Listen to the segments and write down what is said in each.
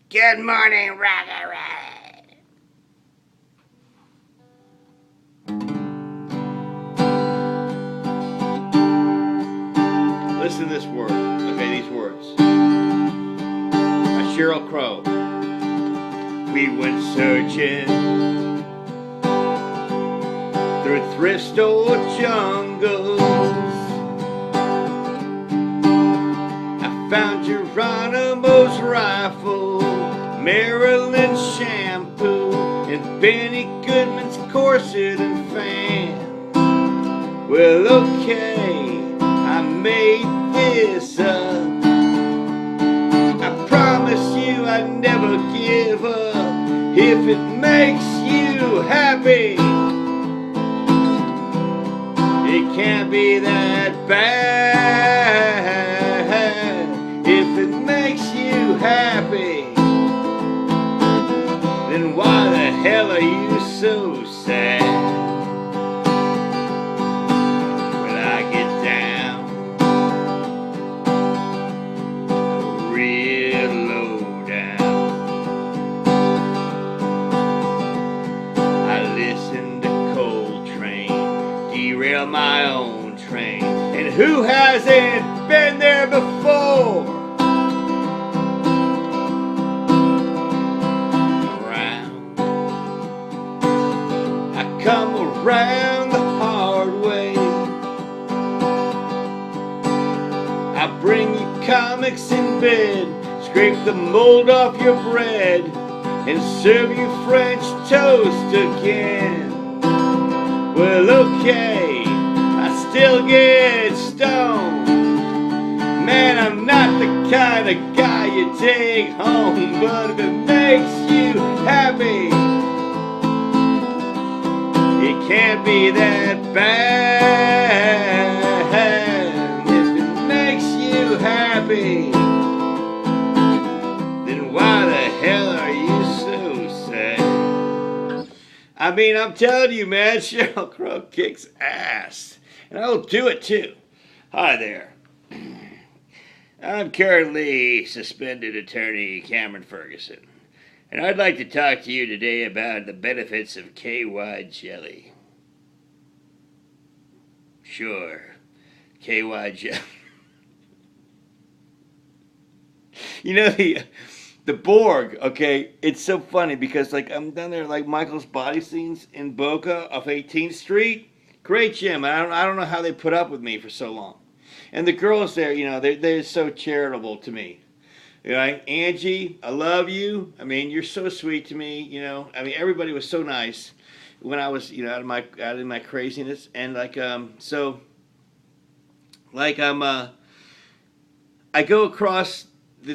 Good morning, Rocket. Listen to this word. Okay, these words. By Sheryl Crow. We went searching through thrift store jungles. I found Geronimo's rifle, Maryland shampoo, and Benny Goodman's corset and fan. Well, okay, I made this up. I promise you I'd never give up if it makes you happy. It can't be that bad if it makes you happy. Then why the hell are you so sad? When I get down real low down, I listen to Coltrane, derail my own train. And who hasn't been there before? Around, I come around the hard way. I bring you comics in bed, scrape the mold off your bread, and serve you French toast again. Well, okay, I still get stoned. Man, I'm not the kind of guy you take home, but if it makes you happy, it can't be that bad. If it makes you happy, then why the hell are you so sad? I mean, I'm telling you, man, Sheryl Crow kicks ass. And I'll do it too. Hi there. I'm currently suspended attorney Cameron Ferguson. And I'd like to talk to you today about the benefits of KY jelly. Sure, KY jelly. You know, the Borg, okay, it's so funny because, like, I'm down there, like, Michael's Body Scenes in Boca off 18th Street. Great gym. I don't know how they put up with me for so long. And the girls there, you know, they're so charitable to me. You know, Angie, I love you. I mean, you're so sweet to me. You know, I mean, everybody was so nice when I was, you know, out of my craziness. And like, so, like, I go across.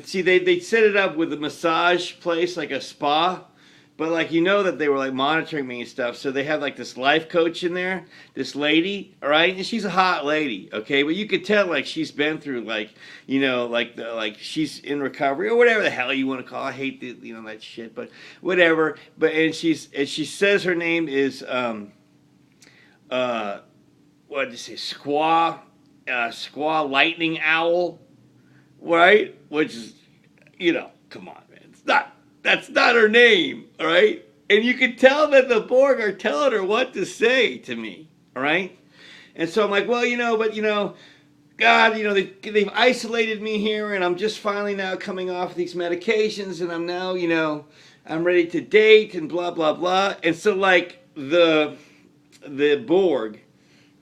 See, they set it up with a massage place, like a spa. But like, you know that they were like monitoring me and stuff, so they have like this life coach in there, this lady, all right, and she's a hot lady, okay, but you could tell like she's been through like, you know, like she's in recovery or whatever the hell you want to call it. I hate the, you know, that shit, but whatever. But and she says her name is what did you say, Squaw Lightning Owl, right? Which is, you know, come on, man, that's not her name, all right? And you can tell that the Borg are telling her what to say to me, all right? And so I'm like, well, you know, but, you know, God, you know, they've isolated me here, and I'm just finally now coming off these medications, and I'm now, you know, I'm ready to date and blah, blah, blah. And so, like, the Borg,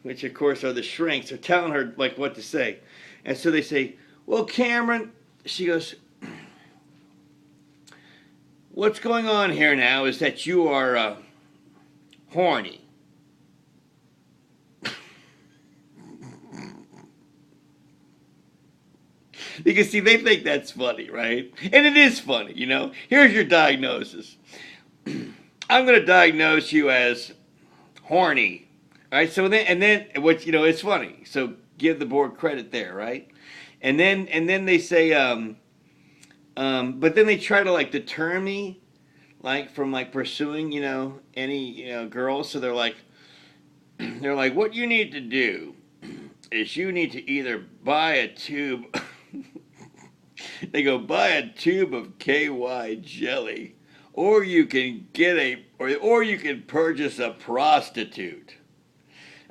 which, of course, are the shrinks, are telling her, like, what to say. And so they say, well, Cameron, she goes, what's going on here now is that you are horny. Because, see, they think that's funny, right? And it is funny, you know. Here's your diagnosis. I'm going to diagnose you as horny. All right, so then, what, you know, it's funny. So give the Borg credit there, right? And then they say, but then they try to, like, deter me, like, from, like, pursuing, you know, any, you know, girls. So they're like, what you need to do is you need to either buy a tube They go, buy a tube of KY jelly, or you can or you can purchase a prostitute.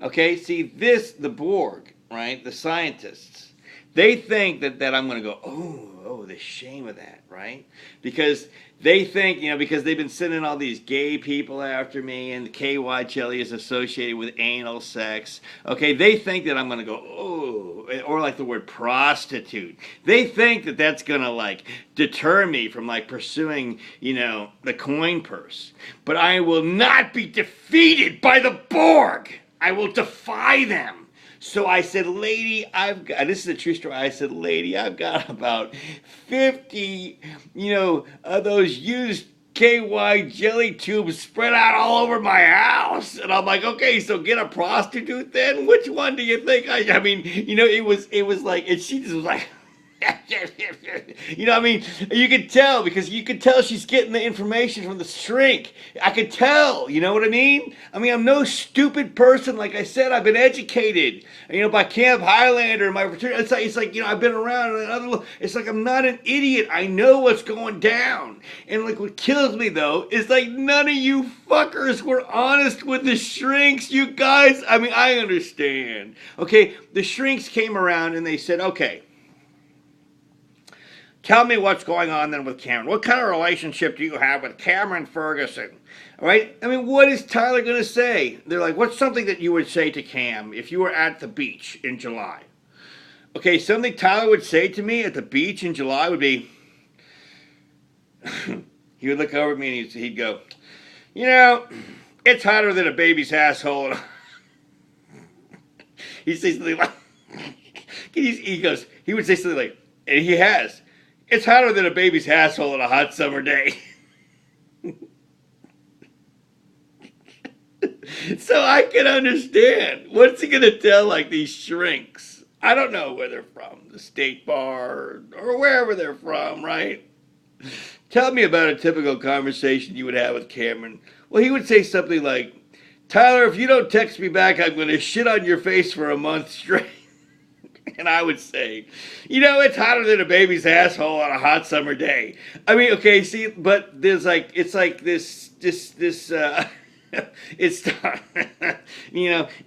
Okay, see the Borg, right? The scientists, they think that I'm going to go, oh, the shame of that, right? Because they think, because they've been sending all these gay people after me, and the KY jelly is associated with anal sex. Okay, they think that I'm going to go, oh, or like the word prostitute. They think that that's going to like deter me from like pursuing, the coin purse. But I will not be defeated by the Borg. I will defy them. So I said, lady, this is a true story. I said, lady, I've got about 50, of those used KY jelly tubes spread out all over my house. And I'm like, okay, so get a prostitute then? Which one do you think? I mean, it was like, and she just was like, you could tell, because you could tell she's getting the information from the shrink. I could tell, you know what I mean? I'm no stupid person. Like I said, I've been educated, by Camp Highlander, my fraternity. It's like, I've been around. It's like I'm not an idiot. I know what's going down. And like what kills me though is like none of you fuckers were honest with the shrinks, you guys. I understand. Okay, the shrinks came around and they said, okay, tell me what's going on then with Cameron. What kind of relationship do you have with Cameron Ferguson? All right? What is Tyler going to say? They're like, what's something that you would say to Cam if you were at the beach in July? Okay, something Tyler would say to me at the beach in July would be, he would look over at me and he'd go, it's hotter than a baby's asshole. He'd say something like, he would say something like, and he has, it's hotter than a baby's asshole on a hot summer day. So I can understand. What's he going to tell, like, these shrinks? I don't know where they're from. The State Bar or wherever they're from, right? Tell me about a typical conversation you would have with Cameron. Well, he would say something like, Tyler, if you don't text me back, I'm going to shit on your face for a month straight. And I would say, it's hotter than a baby's asshole on a hot summer day. Okay, see, but there's like, it's like this, it's, and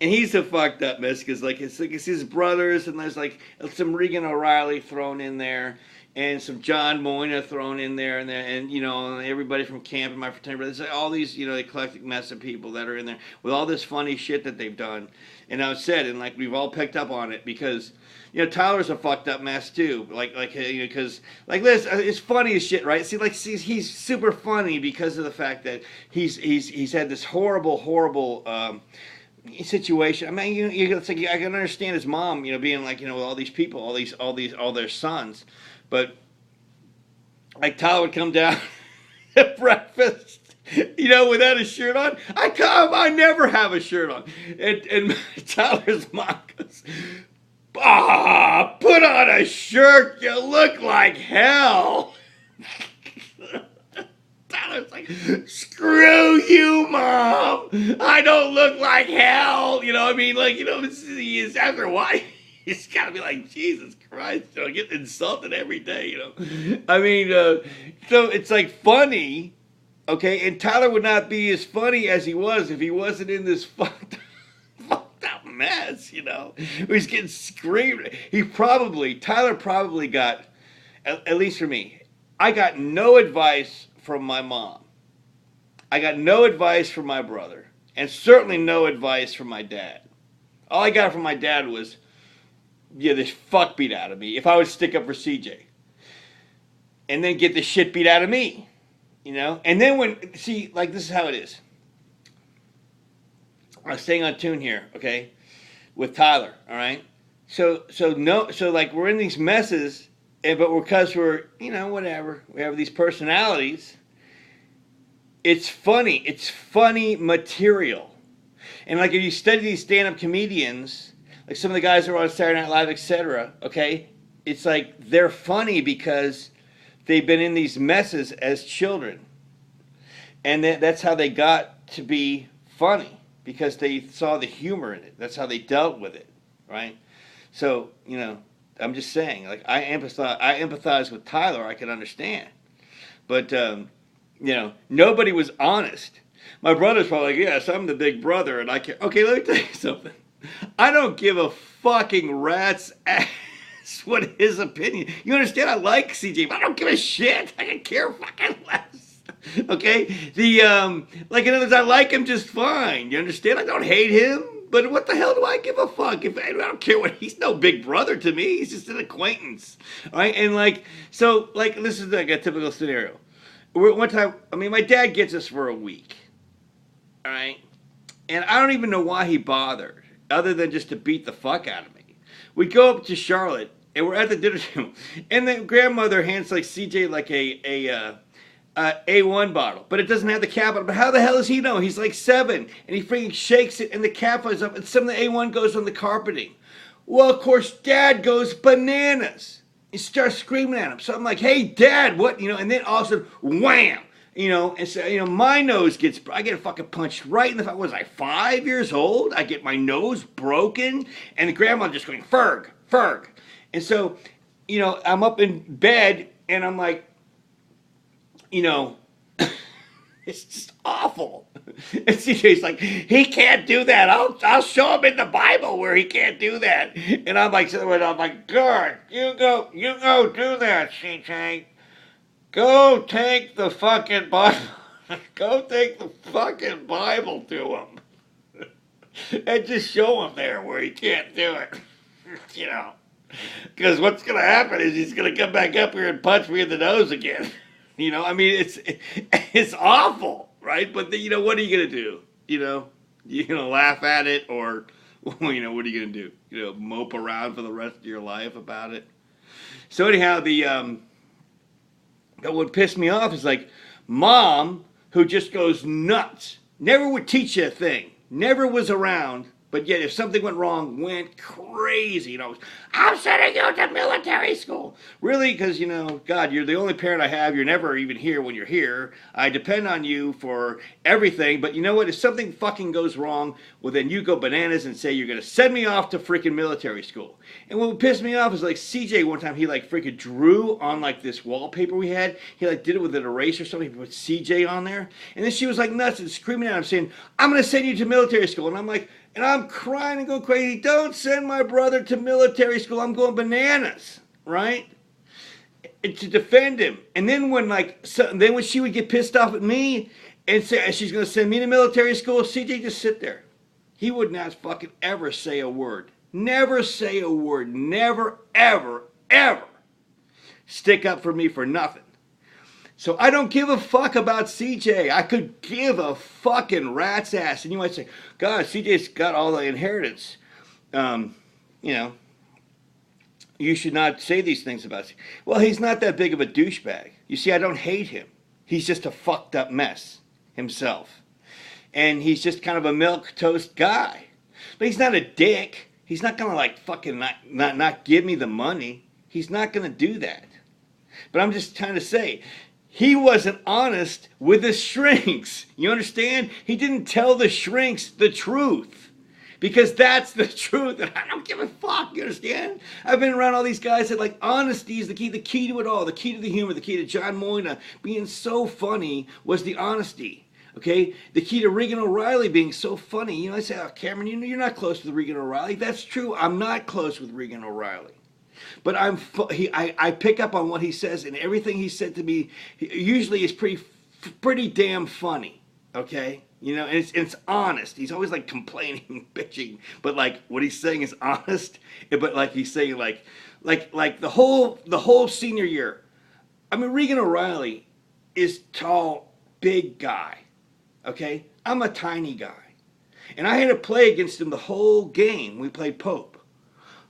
he's a fucked up mess, because it's his brothers, and there's like some Regan O'Reilly thrown in there, and some John Moyna thrown in there, and everybody from camp and my fraternity. There's like all these, eclectic mess of people that are in there with all this funny shit that they've done. And I've said, and like we've all picked up on it, because Tyler's a fucked up mess too. Because like this, it's funny as shit, right? See, he's super funny because of the fact that he's had this horrible situation. It's like I can understand his mom, being like, with all these people, all their sons, but like Tyler would come down at breakfast, without a shirt on. I never have a shirt on, and Tyler's mom goes, put on a shirt, you look like hell. Tyler's like, screw you, Mom. I don't look like hell. It's after a while, he's got to be like, Jesus Christ, getting insulted every day, So it's like funny, okay? And Tyler would not be as funny as he was if he wasn't in this fucked up mess, He's getting screamed. Tyler probably got, at least for me, I got no advice from my mom. I got no advice from my brother. And certainly no advice from my dad. All I got from my dad was, the fuck beat out of me if I would stick up for CJ. And then get the shit beat out of me. And then this is how it is. I'm staying on tune here, okay? With Tyler, all right? So we're in these messes, but because we're, whatever, we have these personalities, it's funny material. And like if you study these stand-up comedians, like some of the guys who are on Saturday Night Live, etc., okay, it's like they're funny because they've been in these messes as children. And that's how they got to be funny, because they saw the humor in it. That's how they dealt with it, right? So, I'm just saying, like I empathize with Tyler. I can understand, but nobody was honest. My brother's probably like, yes, I'm the big brother, and I can't. Okay, let me tell you something. I don't give a fucking rat's ass what his opinion. You understand? I like CJ, but I don't give a shit. I can care fucking less. Okay, like in other words, I like him just fine. You understand? I don't hate him. But what the hell do I give a fuck? If I don't care what, he's no big brother to me. He's just an acquaintance, all right? And this is like a typical scenario. One time, I mean, my dad gets us for a week, all right? And I don't even know why he bothered, other than just to beat the fuck out of me. We go up to Charlotte, and we're at the dinner table, and the grandmother hands like CJ like a A1 bottle, but it doesn't have the cap on it. But how the hell does he know? He's like 7, and he freaking shakes it, and the cap flies up, and some of the A1 goes on the carpeting. Well, of course, Dad goes bananas. He starts screaming at him. So I'm like, hey, Dad, what? And then all of a sudden, wham! And so, my nose I get fucking punched right in the, was I 5 years old? I get my nose broken, and the grandma just going, Ferg, Ferg. And so, I'm up in bed, and I'm like, it's just awful. And CJ's like, he can't do that. I'll show him in the Bible where he can't do that. And I'm like, God, you go do that, CJ. Go take the fucking Bible. Go take the fucking Bible to him. And just show him there where he can't do it. Because what's going to happen is he's going to come back up here and punch me in the nose again. I mean, it's awful, right? But what are you going to do? You're going to laugh at it, or, what are you going to do? Mope around for the rest of your life about it? So anyhow, what pissed me off is like, Mom, who just goes nuts, never would teach you a thing, never was around, but yet if something went wrong, went crazy. I'm sending you to military school. Really? Because, God, you're the only parent I have. You're never even here when you're here. I depend on you for everything. But you know what? If something fucking goes wrong, well, then you go bananas and say you're going to send me off to freaking military school. And what pissed me off is like CJ one time, he like freaking drew on like this wallpaper we had. He like did it with an eraser or something. He put CJ on there. And then she was like nuts and screaming at him saying, I'm going to send you to military school. And I'm like, and I'm crying and going crazy. Don't send my brother to military school. I'm going bananas, right? And to defend him. And then when she would get pissed off at me and say she's going to send me to military school, CJ just sit there. He would not fucking ever say a word. Never say a word. Never, ever, ever stick up for me for nothing. So I don't give a fuck about CJ. I could give a fucking rat's ass. And you might say, God, CJ's got all the inheritance. You should not say these things about CJ. Well, he's not that big of a douchebag. You see, I don't hate him. He's just a fucked up mess himself. And he's just kind of a milquetoast guy. But he's not a dick. He's not going to like fucking not give me the money. He's not going to do that. But I'm just trying to say, he wasn't honest with the shrinks. You understand? He didn't tell the shrinks the truth. Because that's the truth, and I don't give a fuck, you understand? I've been around all these guys that like, honesty is the key to it all, the key to the humor, the key to John Moyna being so funny was the honesty, okay? The key to Regan O'Reilly being so funny, I say, oh, Cameron, you're not close with Regan O'Reilly. That's true, I'm not close with Regan O'Reilly. But I pick up on what he says, and everything he said to me usually is pretty damn funny, okay? And it's honest. He's always like complaining, bitching, but like what he's saying is honest. But like he's saying like the whole senior year. I mean, Regan O'Reilly is tall, big guy, okay? I'm a tiny guy, and I had to play against him the whole game. We played Pope.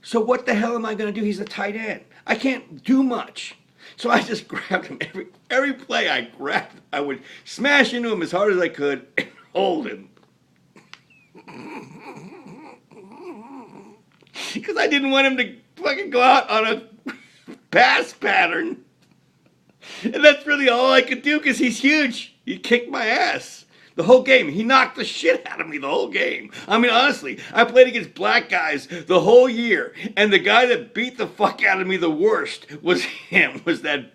So what the hell am I going to do? He's a tight end. I can't do much. So I just grabbed him. Every play I grabbed, I would smash into him as hard as I could and hold him. Because I didn't want him to fucking go out on a pass pattern. And that's really all I could do because he's huge. He kicked my ass. The whole game. He knocked the shit out of me the whole game. I mean, honestly, I played against black guys the whole year, and the guy that beat the fuck out of me the worst was him, was that